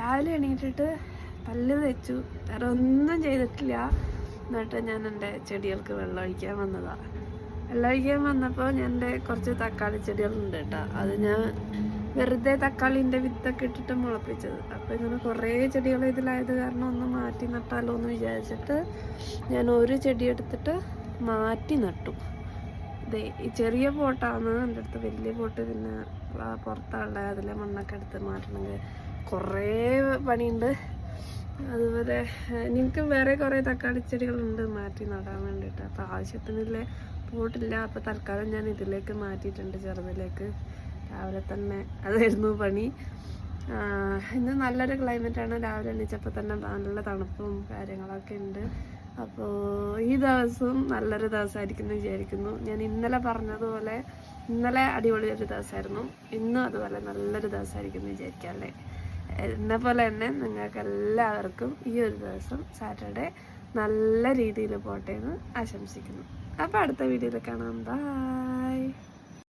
രാവിലെ എണീറ്റിട്ട് പല്ല് തേച്ചു, വേറെ ഒന്നും ചെയ്തിട്ടില്ല. എന്നിട്ട് ഞാൻ എൻ്റെ ചെടികൾക്ക് വെള്ളം ഒഴിക്കാൻ വന്നതാണ്. വെള്ളം ഒഴിക്കാൻ വന്നപ്പോൾ എൻ്റെ കുറച്ച് തക്കാളി ചെടികളുണ്ട് കേട്ടോ. അത് ഞാൻ വെറുതെ തക്കാളിൻ്റെ വിത്തൊക്കെ ഇട്ടിട്ട് മുളപ്പിച്ചത്. അപ്പോൾ ഇങ്ങനെ കുറേ ചെടികൾ ഇതിലായത് കാരണം ഒന്ന് മാറ്റി നട്ടാലോ എന്ന് വിചാരിച്ചിട്ട് ഞാൻ ഒരു ചെടി എടുത്തിട്ട് മാറ്റി നട്ടു. ഇതേ ഈ ചെറിയ പോട്ടാണ് എൻ്റെ അടുത്ത്. വലിയ പോട്ട് പിന്നെ പുറത്തുള്ള അതിലെ മണ്ണൊക്കെ എടുത്ത് മാറ്റണമെങ്കിൽ കുറേ പണിയുണ്ട്. അതുപോലെ എനിക്ക് വേറെ കുറേ തക്കാളി ചെടികളുണ്ട് മാറ്റി നടാൻ വേണ്ടിയിട്ട്. അപ്പോൾ ആവശ്യത്തിനുള്ള പോട്ടില്ല. അപ്പോൾ തൽക്കാലം ഞാൻ ഇതിലേക്ക് മാറ്റിയിട്ടുണ്ട്, ചെറുതിലേക്ക്. രാവിലെ തന്നെ അതായിരുന്നു പണി. ഇന്ന് നല്ലൊരു ക്ലൈമറ്റാണ്. രാവിലെ എണീച്ചപ്പോൾ തന്നെ നല്ല തണുപ്പും കാര്യങ്ങളൊക്കെ ഉണ്ട്. അപ്പോൾ ഈ ദിവസവും നല്ലൊരു ദിവസമായിരിക്കും എന്ന് വിചാരിക്കുന്നു. ഞാൻ ഇന്നലെ പറഞ്ഞതുപോലെ ഇന്നലെ അടിപൊളി ഒരു ദിവസമായിരുന്നു, ഇന്നും അതുപോലെ നല്ലൊരു ദിവസമായിരിക്കും എന്ന് വിചാരിക്കാം അല്ലേ. എന്നെ പോലെ തന്നെ നിങ്ങൾക്ക് എല്ലാവർക്കും ഈ ഒരു ദിവസം സാറ്റർഡേ നല്ല രീതിയിൽ പോട്ടെ എന്ന് ആശംസിക്കുന്നു. അപ്പോൾ അടുത്ത വീഡിയോയിൽ കാണാം. ബൈ.